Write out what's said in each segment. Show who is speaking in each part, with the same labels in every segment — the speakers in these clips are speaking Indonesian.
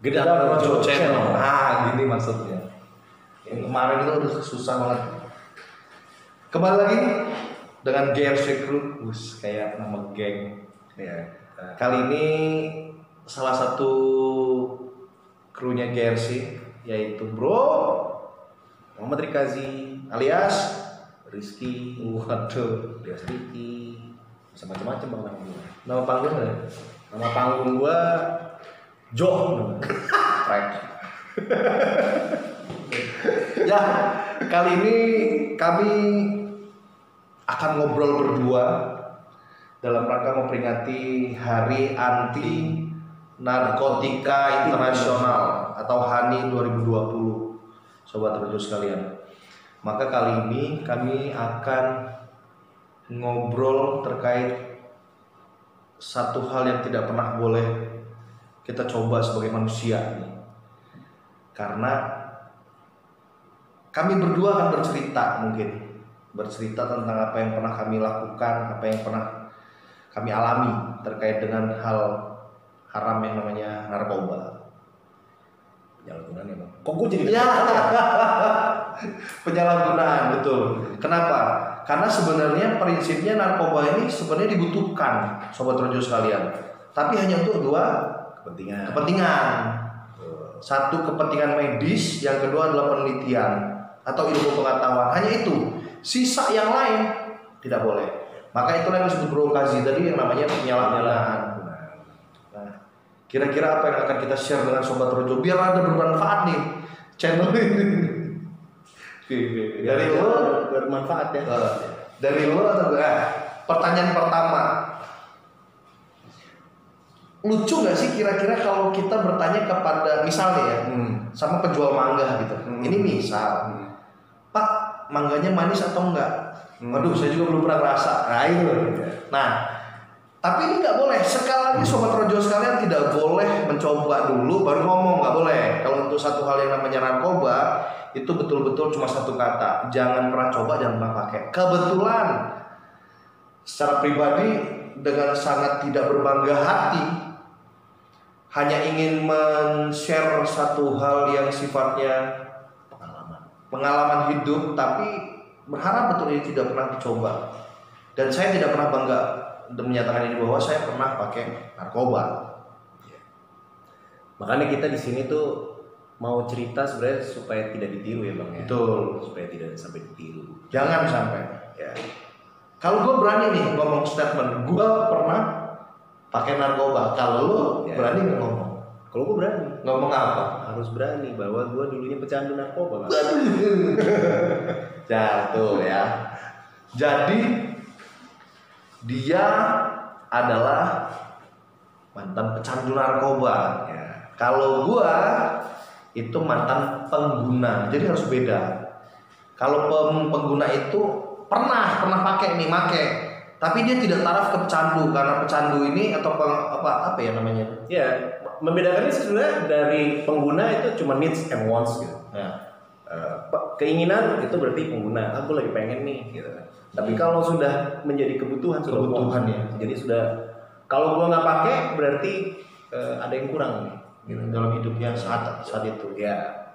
Speaker 1: Gedang Projo Channel.
Speaker 2: Gini maksudnya. Yang kemarin itu udah susah banget. Kembali lagi dengan GRC Crew, kayak nama geng. Ya. Kali ini salah satu krunya GRC yaitu Bro Muhammad Rikazi alias Rizky.
Speaker 1: Waduh,
Speaker 2: Alias Ricky.
Speaker 1: bisa macam-macam bang nama gue.
Speaker 2: Nama panggung ya?
Speaker 1: Nama panggung gue John.
Speaker 2: Trek. Ya, kali ini kami akan ngobrol berdua dalam rangka memperingati Hari Anti Narkotika Internasional atau HANI 2020. Sobat Projo sekalian. Maka kali ini kami akan ngobrol terkait satu hal yang tidak pernah boleh kita coba sebagai manusia nih. Karena kami berdua akan bercerita tentang apa yang pernah kami lakukan, apa yang pernah kami alami terkait dengan hal haram yang namanya narkoba.
Speaker 1: Penyalahgunaan ya bang. Kok gue jadi
Speaker 2: Penyalahgunaan, betul. Kenapa? Karena sebenarnya prinsipnya narkoba ini sebenarnya dibutuhkan, Sobat Projo sekalian. Tapi hanya untuk dua kepentingan. Satu kepentingan medis, yang kedua adalah penelitian atau ilmu pengetahuan. Hanya itu. Sisa yang lain tidak boleh. Maka itulah yang disebut provokasi tadi yang namanya penyalahgunaan. Nah, kira-kira apa yang akan kita share dengan Sobat Projo biar ada bermanfaat nih channel ini. Dari lo
Speaker 1: bermanfaat ya.
Speaker 2: Dari lo atau enggak? Pertanyaan pertama. Lucu nggak sih kira-kira kalau kita bertanya kepada misalnya ya sama penjual mangga gitu. Ini misal, Pak, mangganya manis atau enggak? Waduh, saya juga belum pernah rasa. Nah itu. Nah, tapi ini nggak boleh. Sekali lagi Sobat Projo sekalian tidak boleh mencoba dulu baru ngomong, nggak boleh. Kalau untuk satu hal yang namanya narkoba itu betul-betul cuma satu kata. Jangan pernah coba, jangan pernah pakai. Kebetulan secara pribadi dengan sangat tidak berbangga hati hanya ingin men-share satu hal yang sifatnya pengalaman hidup, tapi berharap betul ini tidak pernah dicoba. Dan saya tidak pernah bangga menyatakan ini bahwa saya pernah pakai narkoba.
Speaker 1: Makanya kita di sini tuh mau cerita sebenarnya supaya tidak ditiru ya bang ya.
Speaker 2: Betul.
Speaker 1: Supaya tidak sampai ditiru.
Speaker 2: Jangan sampai. Ya. Kalau gue berani nih ngomong statement, gue pernah pakai narkoba. Kalau lo berani nggak ngomong?
Speaker 1: Kalau gue berani.
Speaker 2: Ngomong apa?
Speaker 1: Harus berani bahwa gue dulunya pecandu narkoba.
Speaker 2: Jatuh ya. Jadi dia adalah mantan pecandu narkoba. Ya. Kalau gua itu mantan pengguna. Jadi harus beda. Kalau pengguna itu pernah pakai nih, tapi dia tidak taraf ke pecandu karena pecandu ini atau apa ya namanya?
Speaker 1: Ya, membedakannya sebenarnya dari pengguna itu cuma needs and wants gitu.
Speaker 2: Ya.
Speaker 1: Keinginan itu berarti pengguna. Aku lagi pengen nih gitu. Tapi kalau sudah menjadi kebutuhan
Speaker 2: ya.
Speaker 1: Jadi sudah kalau gua nggak pakai berarti ada yang kurang nih
Speaker 2: gitu, dalam hidupnya saat itu.
Speaker 1: Ya.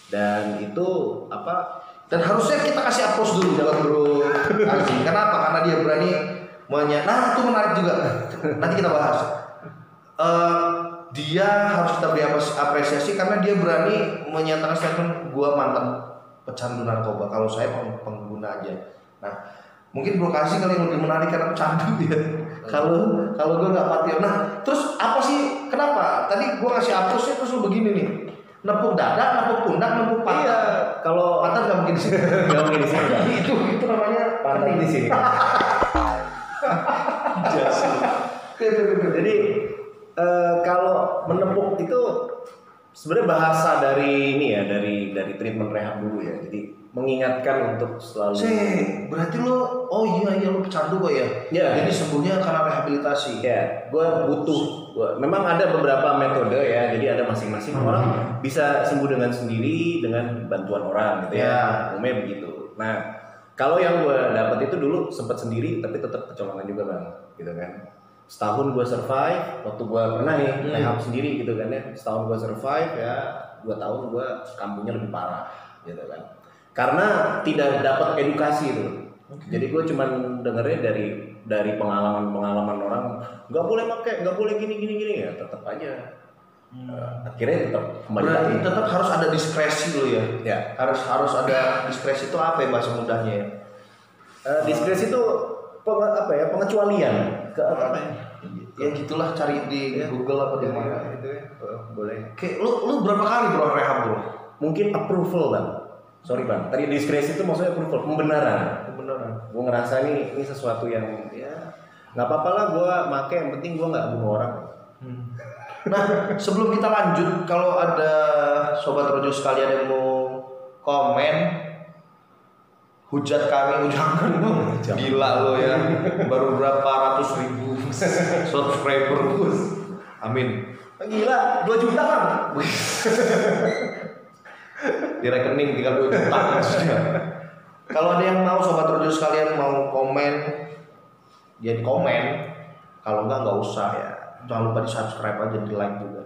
Speaker 1: Dan itu apa?
Speaker 2: Dan harusnya kita kasih applause dulu dalam Bro Aziz. Kenapa? Karena dia berani nah itu menarik juga. Nanti kita bahas. Dia harus kita beri apresiasi karena dia berani menyatakan statement gua mantan pecandu narkoba. Kalau saya pengguna aja. Nah, mungkin Bro Kasih kali yang lebih menarik karena pecandu dia. Kalau gue nggak patir. Nah, terus apa sih? Kenapa? Tadi gue ngasih hapusnya terus lu begini nih. Nepuk dada, nepuk pundak, nepuk pantat.
Speaker 1: Iya, kalau
Speaker 2: pantat nggak mungkin di sini.
Speaker 1: Nggak mungkin di sini.
Speaker 2: itu namanya
Speaker 1: pantat di sini. Jadi kalau menepuk itu sebenarnya bahasa dari ini ya, dari treatment rehab dulu ya. Jadi mengingatkan untuk selalu.
Speaker 2: Berarti lo, lo pecandu kok ya?
Speaker 1: Ya.
Speaker 2: Jadi sembuhnya karena rehabilitasi.
Speaker 1: Ya, gue butuh. Memang ada beberapa metode ya. Jadi ada masing-masing orang bisa sembuh dengan sendiri dengan bantuan orang gitu ya. Umumnya begitu. Nah, kalau yang gue dapat itu dulu sempat sendiri, tapi tetap kecolongan juga bang, gitu kan. setahun gue survive, waktu gue pernah nih rehab sendiri gitu kan ya, setahun gue survive ya, 2 tahun gue kambuhnya lebih parah gitu kan, karena tidak dapat edukasi itu. Jadi gue cuman dengernya dari pengalaman orang, nggak boleh pakai, nggak boleh gini ya, tetap aja. Akhirnya tetap kembali
Speaker 2: Berarti
Speaker 1: lagi.
Speaker 2: tetap harus ada diskresi lo ya.
Speaker 1: Ya.
Speaker 2: Harus ada diskresi itu apa ya bahasa mudahnya ya?
Speaker 1: Diskresi itu pengecualian ke apa ya?
Speaker 2: Ya gitulah, cari di Google apa di mana
Speaker 1: itu ya. Boleh.
Speaker 2: Kayak lu berapa kali bro rehab bro?
Speaker 1: Mungkin approval bang. Sorry bang. Tadi diskresi itu maksudnya approval, pembenaran. Gue ngerasa ini sesuatu yang ya nggak apa-apa lah gue make, yang penting gue nggak bunuh orang.
Speaker 2: Nah, sebelum kita lanjut, kalau ada sobat Rojo sekalian yang mau komen, hujat kami, jangan dong. Gila lo ya, baru berapa ratus ribu subscriber. Amin.
Speaker 1: Gila, 2 juta bang.
Speaker 2: Di rekening tinggal 2 juta maksudnya. Kalau ada yang mau sobat Rojo sekalian mau komen, ya di komen. Kalau nggak usah ya. Jangan lupa di subscribe aja, di like juga.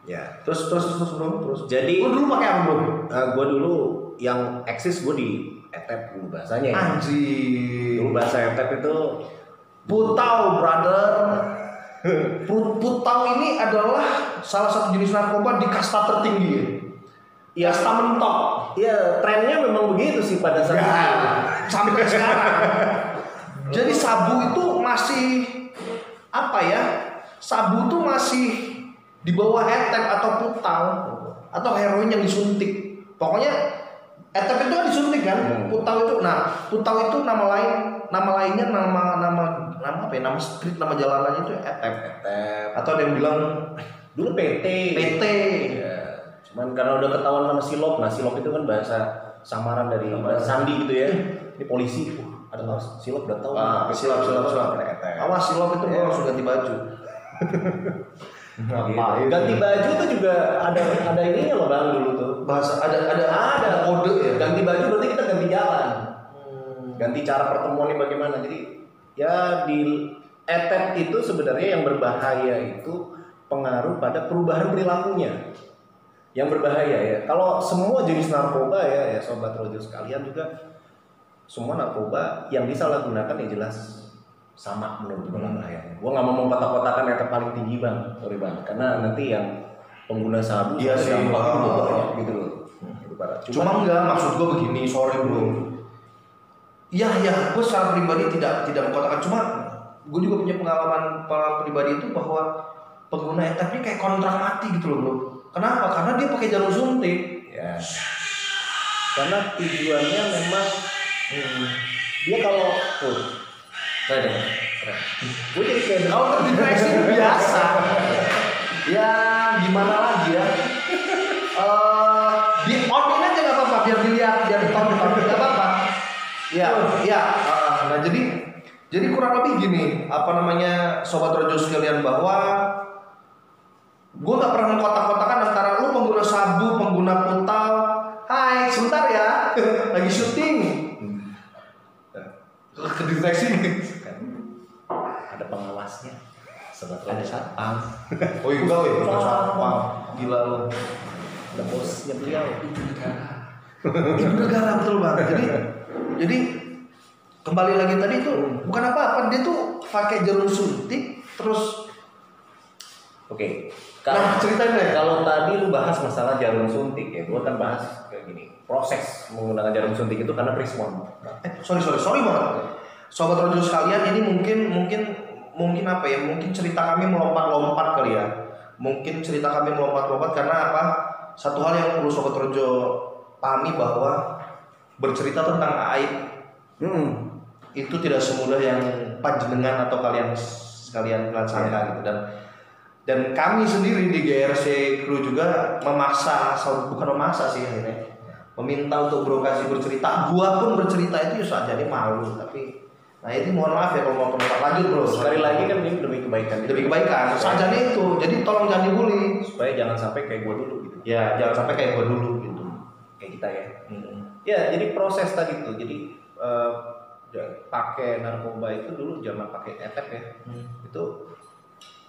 Speaker 1: Ya.
Speaker 2: Terus bro, terus.
Speaker 1: Jadi
Speaker 2: lu dulu pakai apa bro?
Speaker 1: Gue dulu yang eksis gue di etep dulu bahasanya.
Speaker 2: Anjir.
Speaker 1: Dulu bahasa etep itu
Speaker 2: Putau brother. Putau ini adalah salah satu jenis narkoba di kasta tertinggi. Ya, kasta mentok.
Speaker 1: Ya trennya memang begitu sih pada saat itu.
Speaker 2: Sampai sekarang. Jadi sabu itu masih apa ya? Sabu itu masih di bawah etep atau putau atau heroin yang disuntik. Pokoknya etep itu kan disuntik kan, putau itu. Nah, putau itu nama lainnya nama apa ya? Nama street, nama jalanannya itu etep. Atau ada yang bilang
Speaker 1: dulu PT. Ya. Cuman karena udah ketahuan nama silop. Nah, silop itu kan bahasa samaran dari sandi gitu ya. Ini polisi. Ada tahu silop, udah tahu.
Speaker 2: Silop. Awas silop itu gua langsung ganti baju.
Speaker 1: Ganti baju tuh juga ada ininya loh bang dulu tuh.
Speaker 2: Bahasa ada kode ya.
Speaker 1: Ganti baju berarti kita ganti jalan. Ganti cara pertemuannya bagaimana. Jadi ya di etep itu sebenarnya yang berbahaya itu pengaruh pada perubahan perilakunya. Yang berbahaya ya. Kalau semua jenis narkoba ya sobat Rojo sekalian juga, semua narkoba yang disalahgunakan ya jelas sama menurut gue bahayanya. Gue nggak mau kotak-kotakan yang paling tinggi bang, sorry bang, karena nanti yang pengguna sabu
Speaker 2: iya sih
Speaker 1: banyak gitu loh.
Speaker 2: Cuma enggak, maksud gue begini, sorry bro. Iya, gue secara pribadi tidak mengkotakkan. Cuma gue juga punya pengalaman pribadi itu bahwa pengguna etep ini kayak kontrak mati gitu loh bro. Kenapa? Karena dia pakai jarum suntik.
Speaker 1: Ya. Karena tujuannya memang dia kalau keren. Gue jadi kayak
Speaker 2: kalau terdistraksi biasa. Ya gimana lagi ya? Di on aja nggak apa-apa, biar dilihat, biar ditonton nggak apa-apa. Iya. Nah jadi kurang lebih gini, apa namanya sobat Rojo sekalian, bahwa gue nggak pernah mengkotak-kotakan antara lu pengguna sabu, pengguna putau. Hai, sebentar ya, lagi syuting. Kedeteksi
Speaker 1: ada pengawasnya.
Speaker 2: Ada satpam. Oh iya, ada satpam. Gila lu.
Speaker 1: Ada bosnya beliau.
Speaker 2: Ibu negara betul bang. Jadi kembali lagi tadi itu bukan apa-apa, dia tuh pakai jarum suntik terus.
Speaker 1: Oke.
Speaker 2: Nah, ceritain deh.
Speaker 1: Kalau tadi lu bahas masalah jarum suntik ya, gua kan bahas kayak gini. Proses menggunakan jarum suntik itu karena Prismon.
Speaker 2: Sorry banget. Sobat Rojo sekalian, ini mungkin apa ya? Mungkin cerita kami melompat-lompat kali ya. Mungkin cerita kami melompat-lompat karena apa? Satu hal yang perlu Sobat Rojo pahami, bahwa bercerita tentang aib itu tidak semudah yang panjenengan atau kalian sekalian sangka gitu. Dan kami sendiri di GRC Crew juga bukan memaksa sih akhirnya, meminta untuk Bro kasih bercerita. Gua pun bercerita itu ya jadi malu, tapi nah ini mohon maaf ya kalau mau komentar lanjut bro.
Speaker 1: Sekali lagi kan ini demi kebaikan.
Speaker 2: Sajanya itu, jadi tolong jangan dibully
Speaker 1: supaya jangan sampai kayak gua dulu gitu.
Speaker 2: Ya jangan sampai kayak gua dulu gitu.
Speaker 1: Kayak kita ya. Ya jadi proses tadi tuh. Jadi pakai narkoba itu dulu zaman pakai etep ya. Itu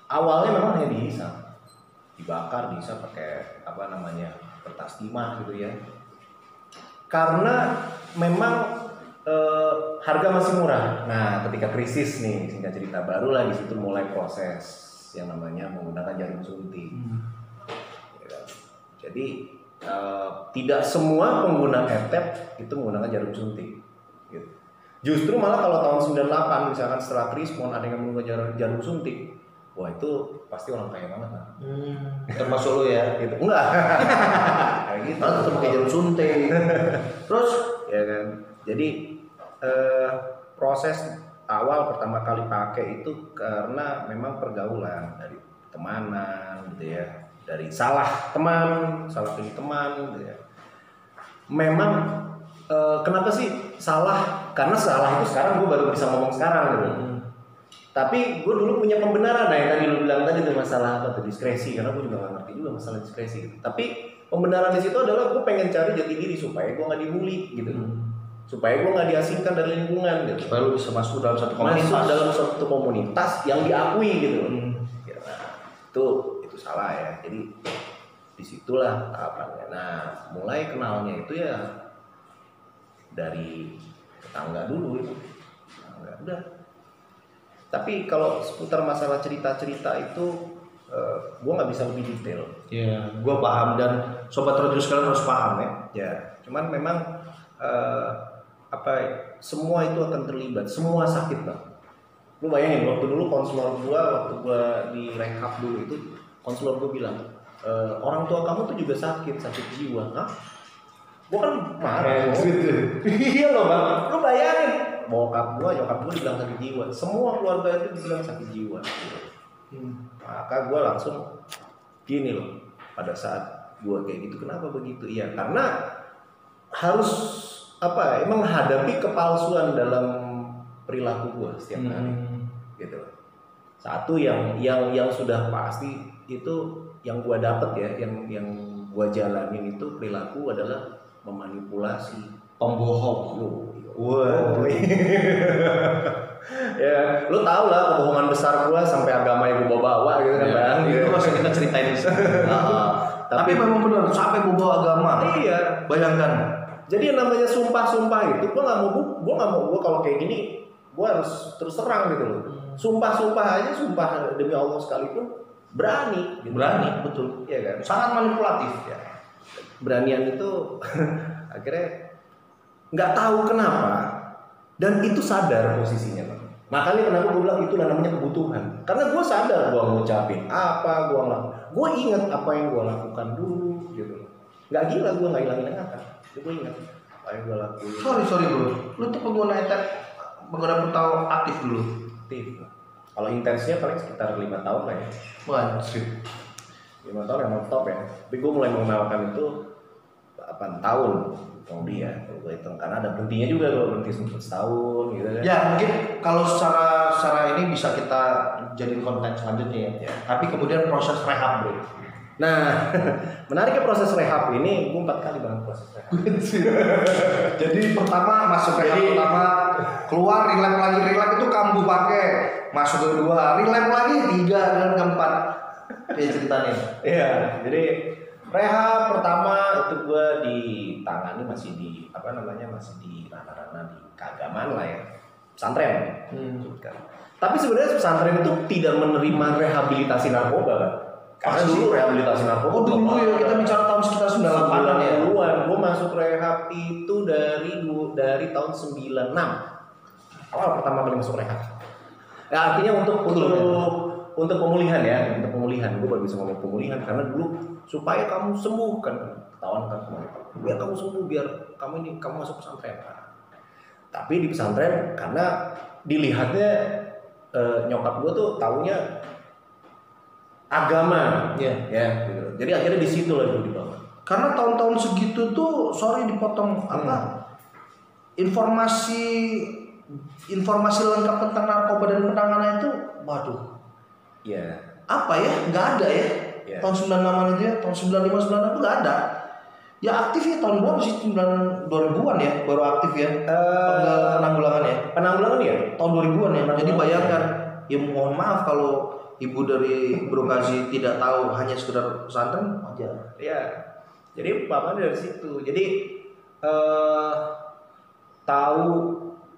Speaker 1: awalnya memang hanya dihisap, dibakar, dihisap pakai apa namanya kertas timah gitu ya. Karena memang harga masih murah. Nah, ketika krisis nih, singkat cerita, barulah di situ mulai proses yang namanya menggunakan jarum suntik. Ya. Jadi tidak semua pengguna etep itu menggunakan jarum suntik. Gitu. Justru malah kalau tahun 98 misalkan setelah Krismon ada yang menggunakan jarum suntik, wah itu pasti orang kaya banget lah.
Speaker 2: Termasuk lo ya?
Speaker 1: Gitu. Enggak. Kayak gitu.
Speaker 2: Tetap pakai jarum suntik. Terus
Speaker 1: ya kan. Jadi proses awal pertama kali pakai itu karena memang pergaulan dari temanan gitu ya, dari salah pilih teman gitu ya. Memang kenapa sih salah? Karena salah itu sekarang gue baru bisa ngomong sekarang gitu. Tapi gue dulu punya pembenaran, nah yang tadi lu bilang tadi itu masalah apa tuh diskresi, karena gue juga gak ngerti juga masalah diskresi gitu. Tapi pembenaran di situ adalah gue pengen cari jati diri supaya gue nggak dibully gitu. Supaya gue nggak diasingkan dari lingkungan gitu.
Speaker 2: supaya lu bisa masuk dalam satu komunitas.
Speaker 1: Masuk dalam satu komunitas yang diakui gitu. Ya, nah, itu salah ya. Jadi disitulah tahapannya. Nah, mulai kenalnya itu ya dari tetangga dulu itu. Tetangga udah. Tapi kalau seputar masalah cerita-cerita itu gue nggak bisa lebih detail.
Speaker 2: Iya, gue paham dan sobat radio sekalian harus paham ya.
Speaker 1: Ya, cuman memang semua itu akan terlibat, semua sakit bang. Lu bayangin waktu dulu konselor waktu gua di rehab dulu itu konselor gua bilang orang tua kamu tuh juga sakit jiwa. Hah? Gua kan marah. Iya loh bang, lu bayangin nyokap gua dibilang sakit jiwa, semua keluarga itu dibilang sakit jiwa. Maka gua langsung gini loh, pada saat gua kayak gitu, kenapa begitu? Iya karena harus emang menghadapi kepalsuan dalam perilaku gua setiap hari gitu. Satu yang sudah pasti itu yang gua dapet ya, yang gua jalanin itu perilaku adalah memanipulasi,
Speaker 2: pembohong.
Speaker 1: Wah. Ya, lu tau lah kebohongan besar gua sampai agama yang gua bawa gitu kan bang.
Speaker 2: Itu masih kita ceritain di sini. Tapi memang benar sampai bawa agama.
Speaker 1: Iya.
Speaker 2: Bayangkan.
Speaker 1: Jadi yang namanya sumpah itu gue nggak mau kalau kayak gini gue harus terus terang gitu loh. Sumpah demi Allah sekalipun berani. Gitu.
Speaker 2: Berani betul.
Speaker 1: Iya kan.
Speaker 2: Sangat manipulatif ya.
Speaker 1: Beranian itu akhirnya nggak tahu kenapa dan itu sadar posisinya bang. Makanya kenapa gue bilang itu namanya kebutuhan. Karena gue sadar gue ngucapin apa gue ingat apa yang gue lakukan dulu gitu. Nggak gila gue nggak hilangin ingatan. Gue ingat apa yang gue lakuin.
Speaker 2: Sorry bro, lu tuh pengguna portal aktif dulu.
Speaker 1: Aktif. Kalau intensnya paling sekitar 5 tahun lah ya.
Speaker 2: Wah,
Speaker 1: 5 tahun emang top ya. Tapi gue mulai mengenalkan itu 8 tahun kemudian kalau gue hitung karena ada berhentinya juga kalau berhenti setahun gitu kan.
Speaker 2: Ya mungkin kalau secara ini bisa kita jadiin konten selanjutnya ya. Tapi kemudian proses rehab bro.
Speaker 1: Nah, menariknya proses rehab ini, gue 4 kali banget proses rehab.
Speaker 2: Jadi pertama masuk rehab pertama, keluar relap itu kambuh pakai, masuk kedua, relap lagi 3 dan keempat. Ya ceritanya.
Speaker 1: Iya, jadi rehab pertama itu gue ditangani masih di ranah-ranah di keagamaan lah ya, pesantren. Tapi sebenarnya pesantren itu tidak menerima rehabilitasi narkoba kan. Karena dulu rehabilitasi narkoba.
Speaker 2: Dulu ya kita bicara tahun sekitar 98-an ya.
Speaker 1: Gue masuk rehab itu dari tahun 96. Awal pertama kali masuk rehab. Ya, artinya untuk pemulihan ya, untuk pemulihan. Gue baru bisa ngomong pemulihan karena dulu supaya kamu sembuh kan, ketahuan kan kemarin. Biar kamu sembuh, biar kamu masuk pesantren. Tapi di pesantren karena dilihatnya nyokap gue tuh taunya agama, ya, gitu. Jadi akhirnya di situ lah itu dibawa.
Speaker 2: Karena tahun-tahun segitu tuh, sorry dipotong informasi lengkap tentang narkoba dan penanganan itu, waduh,
Speaker 1: ya,
Speaker 2: apa ya, nggak ada ya. Tahun 96 itu ya, tahun 95 96 itu nggak ada. Ya aktif ya tahun berapa sih? 2000-an ya, baru aktif ya. Penanggulangan ya.
Speaker 1: Penanggulangan ya?
Speaker 2: Tahun 2000-an ya. Jadi bayangkan, ya mohon maaf kalau ibu dari Bro Kazi tidak tahu hanya sekedar pesantren aja.
Speaker 1: Ya, jadi papa dari situ. Jadi tahu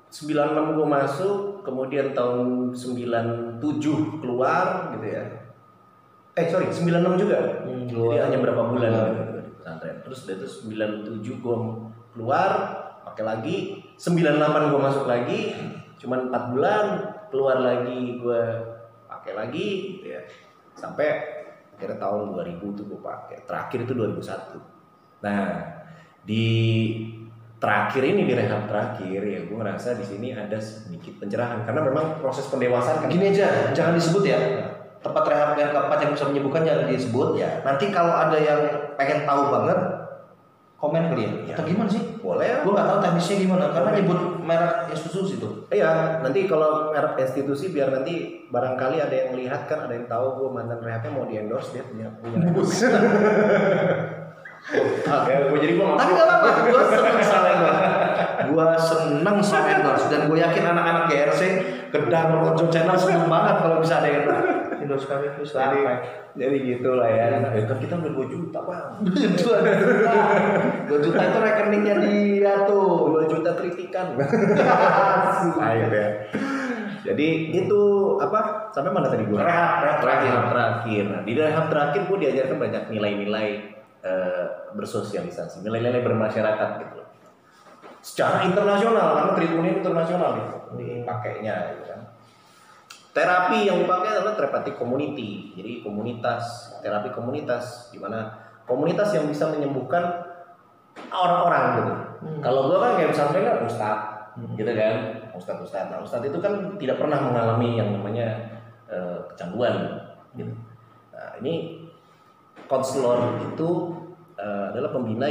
Speaker 1: 96 gue masuk, kemudian tahun 97 keluar gitu ya. Sorry, 96 juga. Jadi hanya berapa bulan gitu di pesantren. Terus dari itu 97 gue keluar, pakai lagi. 98 gue masuk lagi, cuman 4 bulan, keluar lagi gue pakai lagi gitu ya. Sampai akhirnya tahun 2000 tuh gue pakai. Terakhir itu 2001. Nah, di terakhir ini di rehab terakhir ya gue ngerasa di sini ada sedikit pencerahan karena memang proses pendewasaan kan.
Speaker 2: Gini aja, jangan disebut ya. Tempat rehab yang keempat yang bisa menyembuhkan jangan disebut ya. Nanti kalau ada yang pengen tahu banget komen kali ya. Atau gimana sih?
Speaker 1: Boleh.
Speaker 2: Gue nggak tahu teknisnya gimana karena nyebut merek institusi itu.
Speaker 1: Iya, nanti kalau merek institusi biar nanti barangkali ada yang lihat kan, ada yang tahu gue mantan rehabnya mau di endorse dia punya. Jadi gue
Speaker 2: tapi nggak apa-apa, gue seneng sama endorse. Gue seneng sama endorse dan gue yakin anak-anak GRC Gedang Rojo Channel seneng banget kalau bisa ada endorse kami terus.
Speaker 1: Jadi gitulah ya. Kan kita udah 2 juta bang.
Speaker 2: 2 juta itu rekeningnya dia tuh.
Speaker 1: 2 juta kritikan. Ayo ya. Jadi itu apa? Sampai mana tadi gue?
Speaker 2: Rehab
Speaker 1: terakhir. Nah, di rehab terakhir gue diajarkan banyak nilai-nilai bersosialisasi, nilai-nilai bermasyarakat gitu. Secara internasional karena treatmentnya internasional gitu. Dipakainya gitu kan. Terapi yang dipakai adalah terapi community. Jadi komunitas, terapi komunitas di mana komunitas yang bisa menyembuhkan orang-orang gitu. Kalau gue kan kayak misalnya kan ustadz gitu kan, ustadz. Nah, ustadz itu kan tidak pernah mengalami yang namanya kecanduan gitu. Nah, ini konselor itu adalah pembina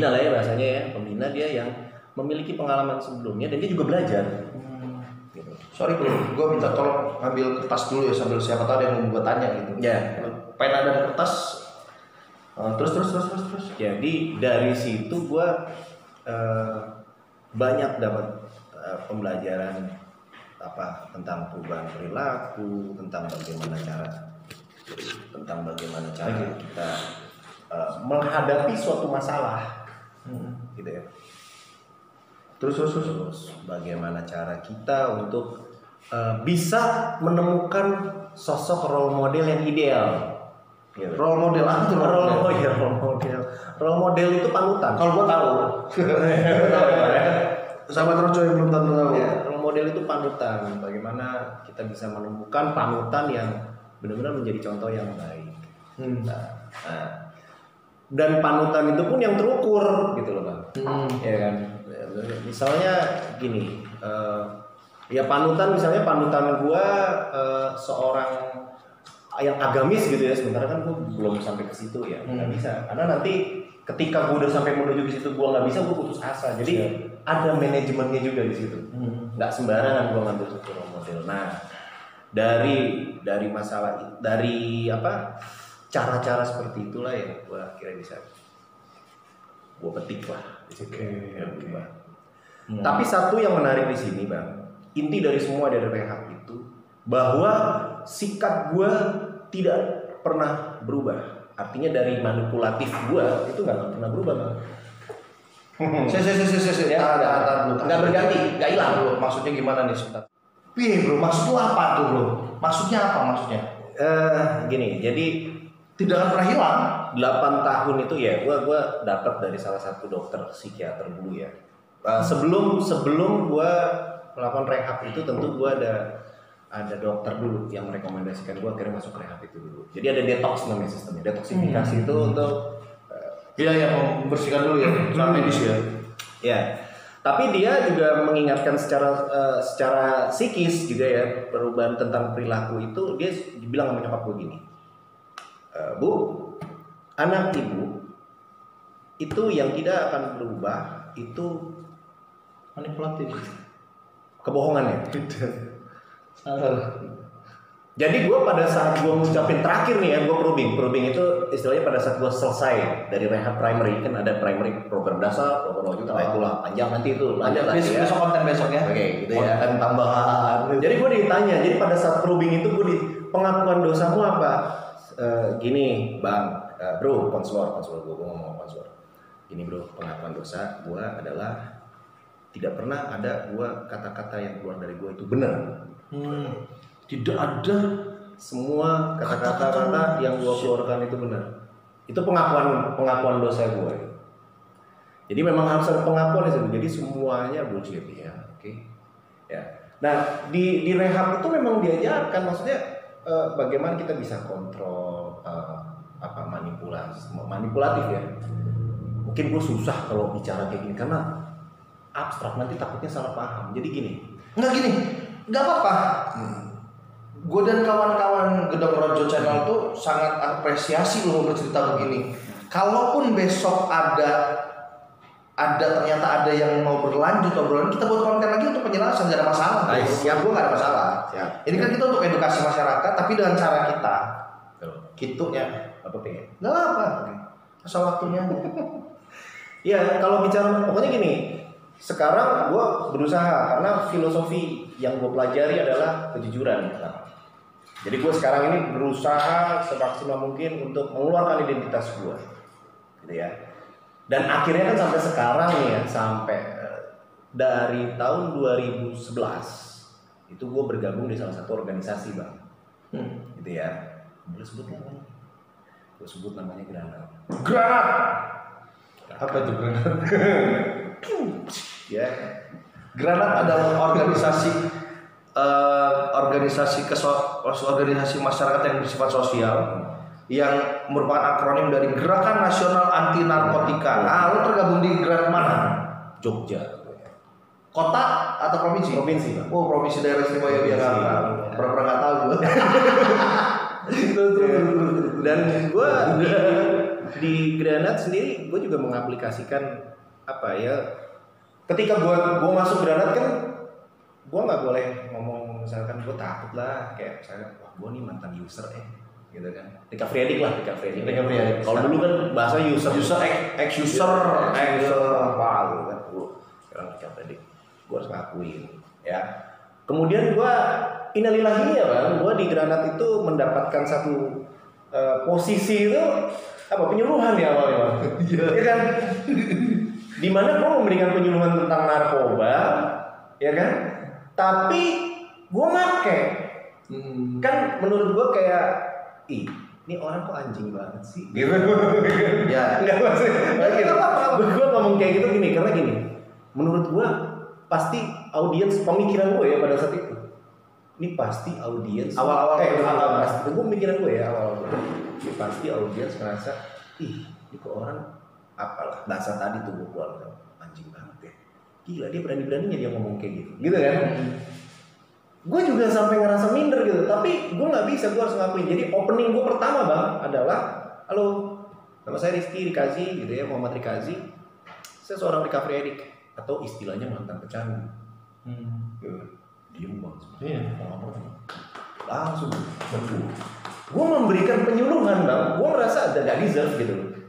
Speaker 1: lah ya bahasanya ya, pembina dia yang memiliki pengalaman sebelumnya dan dia juga belajar. Gitu.
Speaker 2: Sorry bro, gue minta tolong ambil kertas dulu ya sambil siapa tahu ada yang mau gue tanya gitu.
Speaker 1: Ya.
Speaker 2: Pena dan kertas. Terus.
Speaker 1: Jadi dari situ gue banyak dapat pembelajaran tentang perubahan perilaku, tentang bagaimana cara kita menghadapi suatu masalah, gitu ya. Terus bagaimana cara kita untuk bisa menemukan sosok role model yang ideal. Gitu.
Speaker 2: Role model apa tuh?
Speaker 1: Role model itu panutan.
Speaker 2: Kalau gua tahu. Sahabat Rojo yang belum tahu.
Speaker 1: Ya, role model itu panutan. Bagaimana kita bisa menemukan panutan yang benar-benar menjadi contoh yang baik. Nah, dan panutan itu pun yang terukur gitu loh bang. Ya kan. Misalnya gini. Ya panutan gua seorang yang agamis gitu ya, sementara kan gue belum sampai ke situ ya, nggak bisa, karena nanti ketika gue udah sampai menuju ke situ gue nggak bisa, gue putus asa. Jadi ada manajemennya juga di situ, nggak sembarangan gue ngambil satu role model. Nah dari masalah cara-cara seperti itulah yang gue kira bisa gue petik lah di situ. Tapi satu yang menarik di sini bang, inti dari semua dari rehab itu bahwa sikap gue tidak pernah berubah. Artinya dari manipulatif gue itu nggak pernah berubah bang. Nggak berganti, nggak hilang.
Speaker 2: Maksudnya gimana nih Ustaz? Piye bro, maksud lu apa tuh bro? Maksudnya apa maksudnya?
Speaker 1: Gini, jadi
Speaker 2: tidak akan pernah hilang.
Speaker 1: 8 tahun itu ya gue dapat dari salah satu dokter psikiater dulu ya. Sebelum gue melakukan rehab itu tentu gue ada dokter dulu yang merekomendasikan gue akhirnya masuk rehab itu dulu. Jadi ada detox namanya sistemnya, detoksifikasi itu untuk
Speaker 2: yang membersihkan dulu ya, soal medis ya.
Speaker 1: Ya, tapi dia juga mengingatkan secara psikis juga ya, perubahan tentang perilaku itu. Dia bilang sama nyokap gue gini, Bu, anak ibu itu yang tidak akan berubah itu manipulatif, kebohongan ya. Jadi gue pada saat gue ngucapin terakhir nih ya, gue probing itu istilahnya pada saat gue selesai dari rehab primary, kan ada primary program dasar, program lanjut, itulah panjang nanti itu.
Speaker 2: Lanjut lagi ya. Besok konten besok ya.
Speaker 1: Oke, gitu ya. Konten tambahan. Jadi gue ditanya, jadi pada saat probing itu gue pengakuan dosamu apa? Gini, bang, bro, konselor gue ngomong konselor. Gini bro, pengakuan dosa gue adalah tidak pernah ada gue kata-kata yang keluar dari gue itu benar.
Speaker 2: Tidak ada
Speaker 1: semua kata-kata yang gue keluarkan itu benar. Itu pengakuan dosa gue. Jadi memang harus ada pengakuan itu. Jadi semuanya bullshit ya. Oke. Ya. Nah di rehab itu memang diajarkan, maksudnya bagaimana kita bisa kontrol manipulatif ya. Mungkin gue susah kalau bicara kayak gini karena abstrak, nanti takutnya salah paham. Jadi
Speaker 2: nggak apa-apa. Gue dan kawan-kawan Gedong Rojo Channel tuh sangat apresiasi lo bercerita begini. Kalaupun besok ternyata ada yang mau berlanjut obrolan, kita buat konten lagi untuk penjelasan, gak ada masalah.
Speaker 1: Siap,
Speaker 2: gue gak ada masalah.
Speaker 1: Siap.
Speaker 2: Ini kan kita untuk edukasi masyarakat, tapi dengan cara kita.
Speaker 1: Gitu ya. Apa pengen?
Speaker 2: Gak apa. Asal waktunya.
Speaker 1: Ya kalau bicara pokoknya gini. Sekarang gue berusaha karena filosofi yang gue pelajari adalah kejujuran. Jadi gue sekarang ini berusaha semaksimal mungkin untuk mengeluarkan identitas gue, gitu ya. Dan akhirnya kan sampai sekarang nih ya, sampai dari tahun 2011 itu gue bergabung di salah satu organisasi bang, gitu ya. Boleh sebut namanya? Gue sebut namanya Granat.
Speaker 2: Apa itu Granat?
Speaker 1: Ya,
Speaker 2: Granat adalah organisasi masyarakat yang bersifat sosial yang merupakan akronim dari Gerakan Nasional Anti Narkotika. Lo tergabung di Granat mana?
Speaker 1: Jogja.
Speaker 2: Kota atau provinsi?
Speaker 1: Provinsi, Bang.
Speaker 2: Oh, provinsi daerah istimewa Yogyakarta. Pernah nggak tahu gue.
Speaker 1: Dan gue di Granat sendiri, gue juga mengaplikasikan apa ya? Ketika gue masuk Granat kan, gue nggak boleh ngomong misalkan gue takut lah, kayak misalnya wah gue nih mantan user gitu kan. Recovery addict. Kalau dulu kan bahasa user ex user apa gitu kan. Sekarang recovery addict. Gue harus ngakuin ya. Kemudian gue innalillahi ya bang, gue di Granat itu mendapatkan satu posisi itu apa penyuluhan ya awalnya bang. Ya kan. Dimana gue memberikan penyuluhan tentang narkoba, ya kan? Tapi gue make, kan menurut gue kayak, ini orang kok anjing banget sih, gitu. Ya, nggak maksudnya. Gue ngomong kayak gitu gini, karena gini, menurut gue pasti audiens pemikiran gue ya pada saat itu, ini pasti audiens
Speaker 2: awal-awal
Speaker 1: pasti gue pemikiran gue ya awal-awal, ini pasti audiens ngerasa, ini kok orang apalah bahasa tadi tuh gue keluar anjing banget ya, gila dia berani-beraninya dia ngomong kayak gitu kan. Gue juga sampai ngerasa minder gitu, tapi gue nggak bisa, gue harus ngakuin. Jadi opening gue pertama bang adalah, halo, nama saya Rizky Rikazi gitu ya, Muhammad Rikazi, saya seorang recovery addict atau istilahnya mantan pecandu. Diem bang, langsung berdua. Gue memberikan penyuluhan bang, gue merasa ada nggak deserve gitu.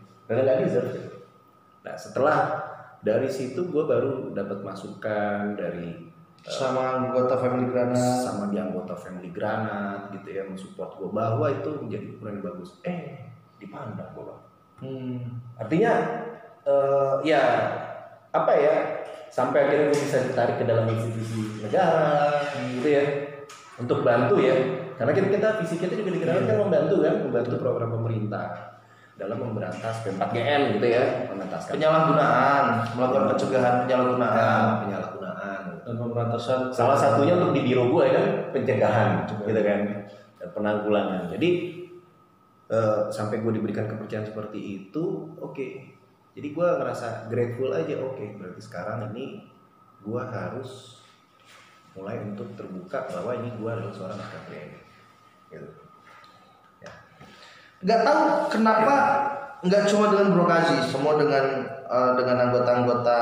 Speaker 1: Nah setelah dari situ gue baru dapat masukan dari
Speaker 2: sama anggota Family
Speaker 1: Granat gitu ya, mensupport gue bahwa itu menjadi ukuran yang bagus. Dipandang gue bang. Artinya ya apa ya, sampai akhirnya gue bisa ditarik ke dalam institusi negara gitu ya, untuk bantu ya, karena kita visi kita juga di Granat kan membantu program pemerintah dalam memberantas P4GN gitu ya, menuntaskan
Speaker 2: penyalahgunaan, melakukan pencegahan penyalahgunaan
Speaker 1: dan pemberantasan. Salah satunya untuk di biro gue kan pencegahan gitu kan, dan penanggulangan. Jadi sampai gue diberikan kepercayaan seperti itu, oke. Jadi gue ngerasa grateful aja, oke. Berarti sekarang ini gue harus mulai untuk terbuka bahwa ini gue adalah seorang recovery gitu.
Speaker 2: Nggak tahu kenapa nggak cuma dengan Bro Kazi, semua dengan anggota-anggota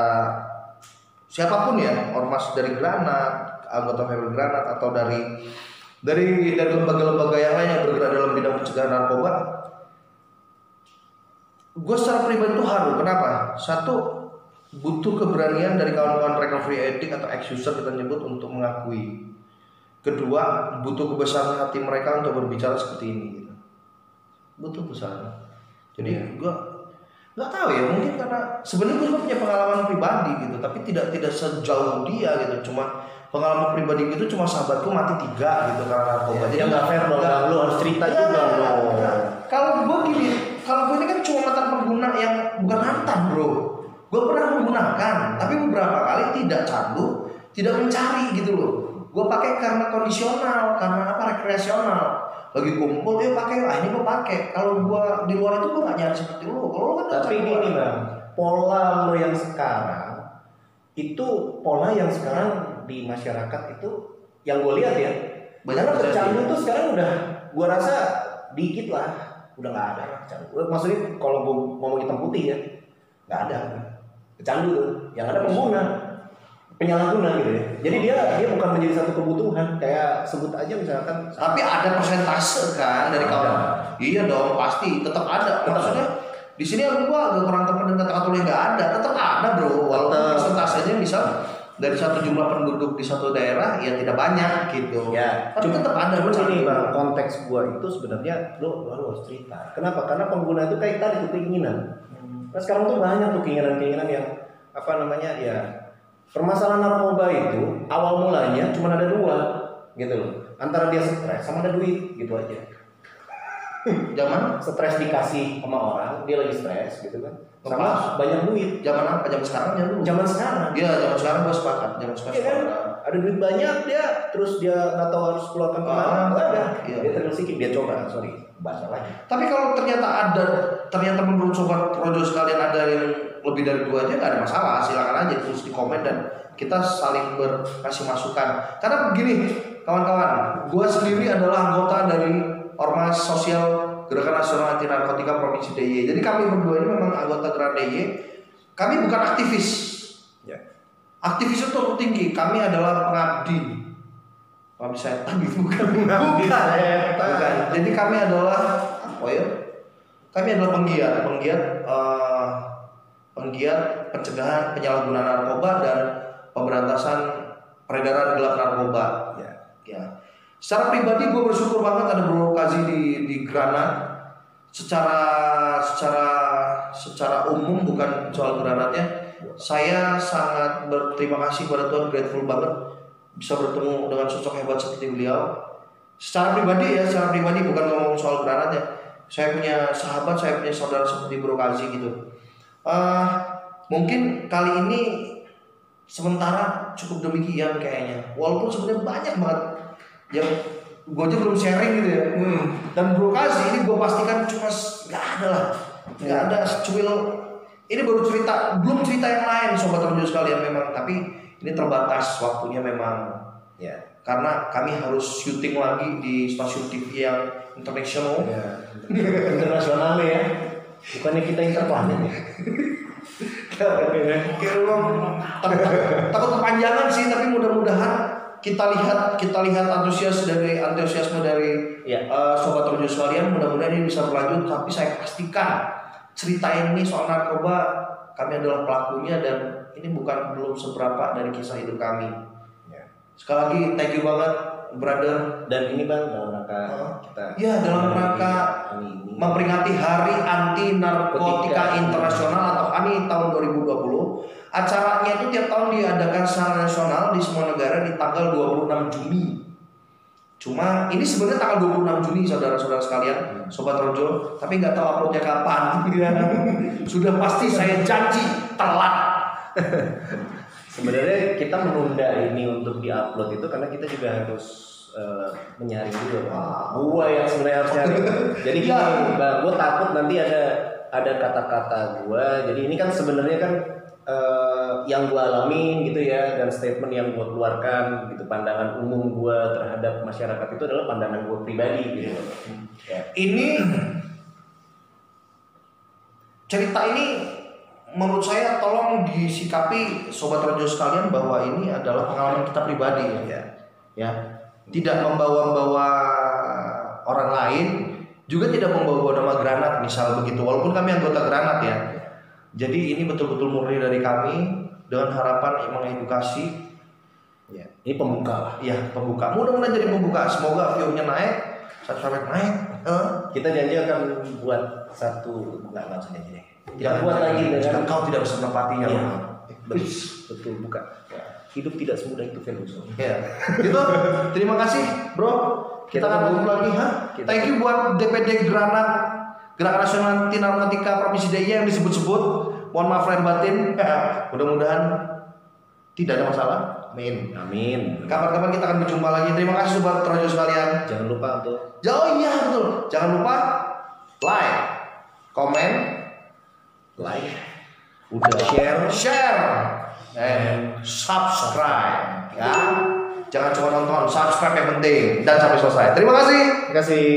Speaker 2: siapapun ya, ormas dari Granat, anggota Family Granat atau dari Dari lembaga-lembaga yang lain yang bergerak dalam bidang pencegahan narkoba, gue secara pribadi tuh haru. Kenapa? Satu, butuh keberanian dari kawan-kawan recovery addict atau ex-user kita nyebut untuk mengakui. Kedua, butuh kebesaran hati mereka untuk berbicara seperti ini gitu. Butuh besar. Jadi gue nggak tahu ya, mungkin karena sebenarnya gue juga punya pengalaman pribadi gitu, tapi tidak sejauh dia gitu. Cuma pengalaman pribadi gitu, cuma sahabatku mati 3 gitu karena narkoba.
Speaker 1: Jadi nggak fair dong, lu harus cerita juga dong.
Speaker 2: Kalau gue gini, kalau gue ini kan cuma mantan pengguna yang bukan mantan bro. Gue pernah menggunakan, tapi beberapa kali tidak candu, tidak mencari gitu loh. Gue pakai karena kondisional, karena rekreasional. Lagi kumpul, pakai, ini gue pakai. Kalau gue di luar itu gue nggak nyari seperti lo. Kalau lo kan
Speaker 1: tapi gini bang, pola lo yang sekarang itu pola yang sekarang di masyarakat itu yang gue lihat ya. Karena pecandu tuh sekarang udah, gue rasa dikit lah, udah nggak ada pecandu. Maksudnya kalau gue ngomong hitam putih ya, nggak ada pecandu tuh, yang ada pengguna. Penyalahguna gitu ya. Jadi dia bukan menjadi satu kebutuhan, kayak sebut aja misalkan.
Speaker 2: Tapi ada persentase kan dari kawan. Iya dong, pasti tetap ada. Maksudnya di sini aku agak kurang tepat dengan kata-kata yang nggak ada, tetap ada bro. Walaupun persentasenya misal dari satu jumlah penduduk di satu daerah ya tidak banyak gitu.
Speaker 1: Ya,
Speaker 2: tapi tetap ada.
Speaker 1: Ini bang, konteks gua itu sebenarnya lo harus cerita. Kenapa? Karena pengguna itu kayak tadi keinginan. Nah sekarang tuh banyak tuh keinginan yang apa namanya ya. Permasalahan narkoba itu awal mulanya cuma ada 2 gitu loh. Antara dia stres sama ada duit gitu aja. Zaman stres dikasih sama orang, dia lagi stres gitu kan. Sama banyak duit.
Speaker 2: Zaman apa? Zaman sekarang ya dulu.
Speaker 1: Zaman sekarang.
Speaker 2: Iya, zaman sekarang gue sepakat. Zaman sekarang.
Speaker 1: Iya kan? Ada duit banyak dia, terus dia nggak tahu harus keluarkan kemana. Nggak ada. Iya. Dia tersikik, dia coba. Bahasa lagi.
Speaker 2: Tapi kalau ternyata menurut sobat Rojo sekalian ada yang lebih dari 2 aja nggak ada masalah. Silakan aja terus di komen dan kita saling berkasih masukan. Karena begini, kawan-kawan, gue sendiri adalah anggota dari Ormas Sosial Gerakan Nasional Anti Narkotika Provinsi DIY. Jadi kami berdua ini memang anggota Gerakan DIY. Kami bukan aktivis. Ya. Aktivis itu tinggi. Kami adalah pengabdi. Pengabdi setan gitu bukan. Bukan. Jadi kami adalah kami adalah penggiat pencegahan penyalahgunaan narkoba dan pemberantasan peredaran gelap narkoba. Ya. Secara pribadi gue bersyukur banget ada Bro Kazi di Granat. Secara umum bukan soal Granatnya. Saya sangat berterima kasih kepada Tuhan, grateful banget bisa bertemu dengan sosok hebat seperti beliau. Secara pribadi bukan ngomong soal Granatnya. Saya punya sahabat, saya punya saudara seperti Bro Kazi gitu. Mungkin kali ini sementara cukup demikian kayaknya. Walaupun sebenarnya banyak banget yang gue aja belum sharing gitu ya. Dan Bro Kazi ini gue pastikan cuma nggak ada lah, nggak ada secuil. Ini baru belum cerita yang lain sobat Rojo sekalian memang, tapi ini terbatas waktunya memang. Ya. Karena kami harus syuting lagi di stasiun TV yang internasional. Ya.
Speaker 1: Internasional ya. Bukannya kita interplanet ya.
Speaker 2: Takut kepanjangan sih, tapi mudah-mudahan kita lihat antusiasme dari sobat Rojo sekalian. Mudah-mudahan ini bisa berlanjut, tapi saya pastikan cerita ini soal narkoba kami adalah pelakunya dan ini belum seberapa dari kisah hidup kami. Sekali lagi thank you banget brother. Dan ini bang dalam rangka dalam rangka memperingati Hari Anti Narkotika Internasional atau ANI tahun 2020. Acaranya itu tiap tahun diadakan secara nasional di semua negara di tanggal 26 Juni. Cuma ini sebenarnya tanggal 26 Juni saudara-saudara sekalian, sobat Rojo, tapi nggak tahu uploadnya kapan. Sudah pasti saya janji telat.
Speaker 1: Sebenarnya kita menunda ini untuk diupload itu karena kita juga harus menyaring dulu. Gua yang sebenarnya harus nyari. Jadi gini, Bang, gua takut nanti ada kata-kata gua. Jadi ini kan sebenarnya kan yang gue alamin gitu ya, dan statement yang gue keluarkan gitu, pandangan umum gue terhadap masyarakat itu adalah pandangan gue pribadi gitu.
Speaker 2: Ini cerita ini menurut saya tolong disikapi sobat Rojo sekalian bahwa ini adalah pengalaman kita pribadi ya. tidak membawa-bawa orang lain, juga tidak membawa nama Granat misal begitu. Walaupun kami anggota Granat ya. Jadi ini betul-betul murni dari kami dengan harapan mengedukasi.
Speaker 1: Ya, ini pembuka lah.
Speaker 2: Ya, pembuka. Mudah-mudahan jadi pembuka. Semoga view-nya naik, subscribe naik.
Speaker 1: Kita janji akan buat satu, enggak usah janji deh. Kita buat
Speaker 2: Jangan,
Speaker 1: lagi dengan
Speaker 2: kau tidak bisa menepatinya.
Speaker 1: Ya, betul bukan. Ya. Hidup tidak semudah itu, Ferguson.
Speaker 2: Ya. Gitu. Terima kasih, Bro. Kita akan ngobrol lagi, Thank you buat DPD Granat, Gerakan Nasional Anti Narkotika Provinsi DIY yang disebut-sebut. Mohon maaf lahir batin. Mudah-mudahan tidak ada masalah. Amin.
Speaker 1: Amin.
Speaker 2: Kapan-kapan kita akan berjumpa lagi. Terima kasih sobat Trojo sekalian.
Speaker 1: Jangan lupa untuk
Speaker 2: Iya betul. Jangan lupa like, komen, share, and subscribe. Ya. Jangan cuma nonton, subscribe yang penting dan sampai selesai. Terima kasih.
Speaker 1: Terima kasih.